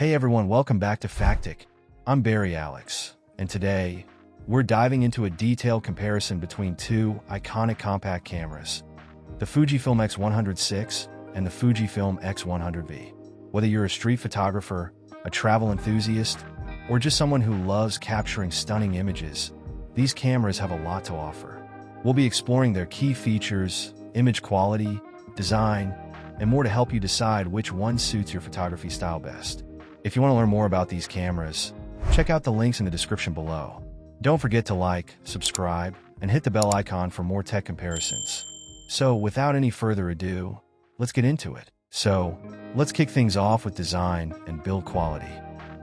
Hey everyone, welcome back to Factic. I'm Barry Alex, and today, we're diving into a detailed comparison between two iconic compact cameras, the Fujifilm X100VI and the Fujifilm X100V. Whether you're a street photographer, a travel enthusiast, or just someone who loves capturing stunning images, these cameras have a lot to offer. We'll be exploring their key features, image quality, design, and more to help you decide which one suits your photography style best. If you want to learn more about these cameras, check out the links in the description below. Don't forget to like, subscribe, and hit the bell icon for more tech comparisons. So without any further ado, let's get into it. So let's kick things off with design and build quality.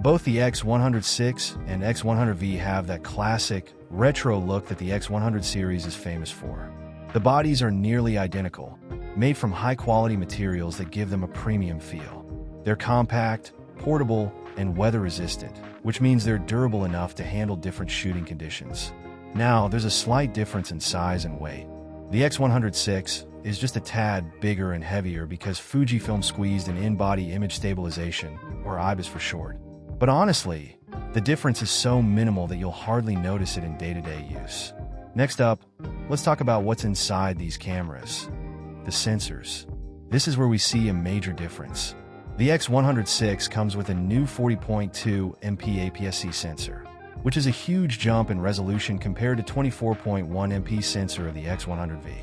Both the X100VI and X100V have that classic, retro look that the X100 series is famous for. The bodies are nearly identical, made from high-quality materials that give them a premium feel. They're compact, portable, and weather-resistant, which means they're durable enough to handle different shooting conditions. Now, there's a slight difference in size and weight. The X100VI is just a tad bigger and heavier because Fujifilm squeezed an in-body image stabilization, or IBIS for short. But honestly, the difference is so minimal that you'll hardly notice it in day-to-day use. Next up, let's talk about what's inside these cameras. The sensors. This is where we see a major difference. The X100VI comes with a new 40.2 MP APS-C sensor, which is a huge jump in resolution compared to 24.1 MP sensor of the X100V.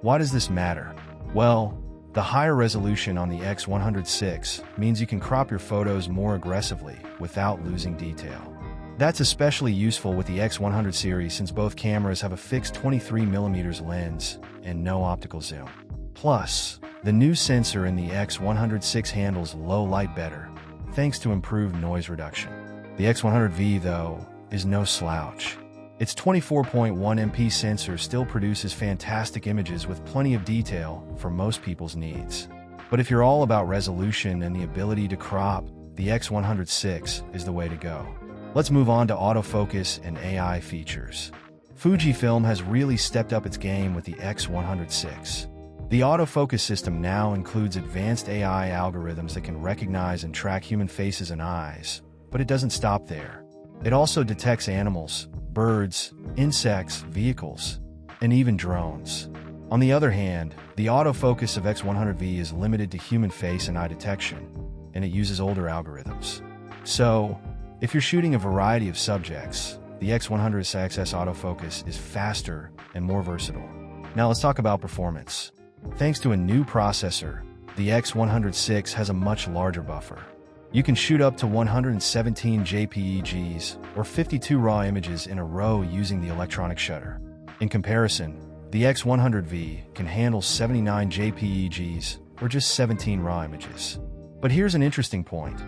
Why does this matter? Well, the higher resolution on the X100VI means you can crop your photos more aggressively without losing detail. That's especially useful with the X100 series since both cameras have a fixed 23mm lens and no optical zoom. Plus, the new sensor in the X100VI handles low light better, thanks to improved noise reduction. The X100V, though, is no slouch. Its 24.1 MP sensor still produces fantastic images with plenty of detail for most people's needs. But if you're all about resolution and the ability to crop, the X100VI is the way to go. Let's move on to autofocus and AI features. Fujifilm has really stepped up its game with the X100VI. The autofocus system now includes advanced AI algorithms that can recognize and track human faces and eyes, but it doesn't stop there. It also detects animals, birds, insects, vehicles, and even drones. On the other hand, the autofocus of X100V is limited to human face and eye detection, and it uses older algorithms. So, if you're shooting a variety of subjects, the X100VI autofocus is faster and more versatile. Now let's talk about performance. Thanks to a new processor, the X100VI has a much larger buffer. You can shoot up to 117 JPEGs or 52 RAW images in a row using the electronic shutter. In comparison, the X100V can handle 79 JPEGs or just 17 RAW images. But here's an interesting point.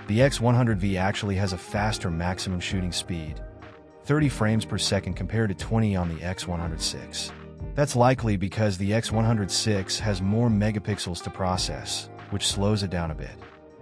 The X100V actually has a faster maximum shooting speed, 30 frames per second compared to 20 on the X100VI. That's likely because the X100VI has more megapixels to process, which slows it down a bit.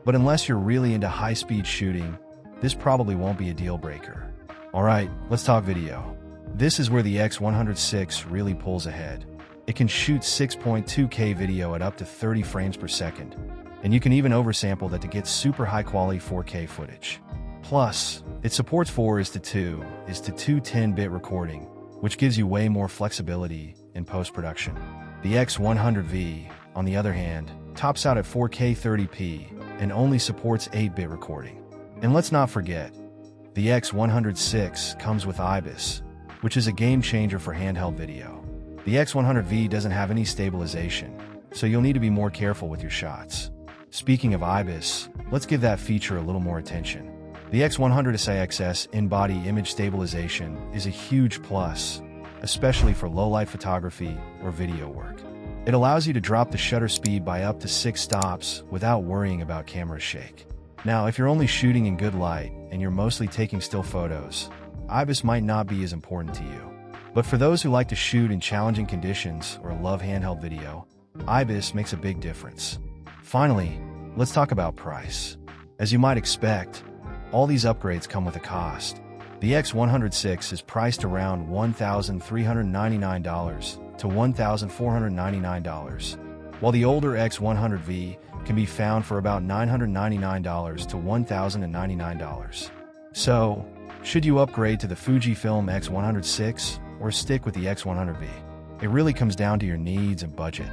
But unless you're really into high-speed shooting, this probably won't be a deal breaker. Alright, let's talk video. This is where the X100VI really pulls ahead. It can shoot 6.2K video at up to 30 frames per second, and you can even oversample that to get super high-quality 4K footage. Plus, it supports 4:2 10-bit recording, which gives you way more flexibility in post-production. The X100V, on the other hand, tops out at 4K 30p and only supports 8-bit recording. And let's not forget, the X100VI comes with IBIS, which is a game-changer for handheld video. The X100V doesn't have any stabilization, so you'll need to be more careful with your shots. Speaking of IBIS, let's give that feature a little more attention. The X100VI in-body image stabilization is a huge plus, especially for low-light photography or video work. It allows you to drop the shutter speed by up to 6 stops without worrying about camera shake. Now, if you're only shooting in good light and you're mostly taking still photos, IBIS might not be as important to you. But for those who like to shoot in challenging conditions or love handheld video, IBIS makes a big difference. Finally, let's talk about price. As you might expect, all these upgrades come with a cost. The X100VI is priced around $1,399 to $1,499, while the older X100V can be found for about $999 to $1,099. So, should you upgrade to the Fujifilm X100VI or stick with the X100V? It really comes down to your needs and budget.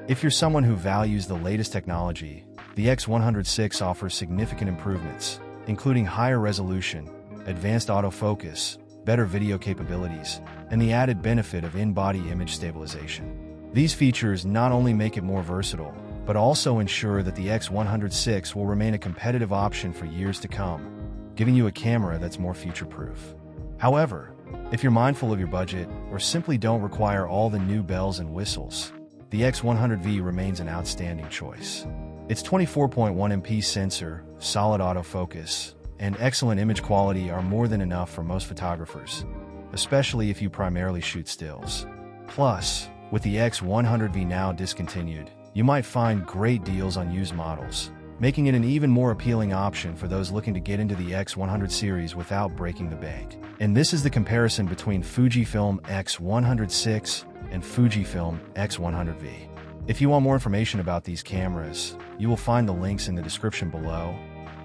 If you're someone who values the latest technology, the X100VI offers significant improvements, including higher resolution, advanced autofocus, better video capabilities, and the added benefit of in-body image stabilization. These features not only make it more versatile, but also ensure that the X100VI will remain a competitive option for years to come, giving you a camera that's more future-proof. However, if you're mindful of your budget or simply don't require all the new bells and whistles, the X100V remains an outstanding choice. Its 24.1 MP sensor, solid autofocus, and excellent image quality are more than enough for most photographers, especially if you primarily shoot stills. Plus, with the X100V now discontinued, you might find great deals on used models, making it an even more appealing option for those looking to get into the X100 series without breaking the bank. And this is the comparison between Fujifilm X100VI and Fujifilm X100V. If you want more information about these cameras, you will find the links in the description below.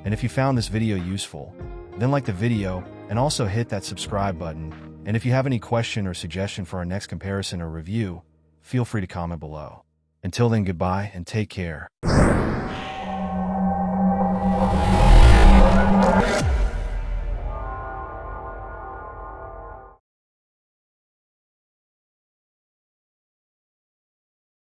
And if you found this video useful, then like the video and also hit that subscribe button. And if you have any question or suggestion for our next comparison or review, feel free to comment below. Until then, goodbye and take care.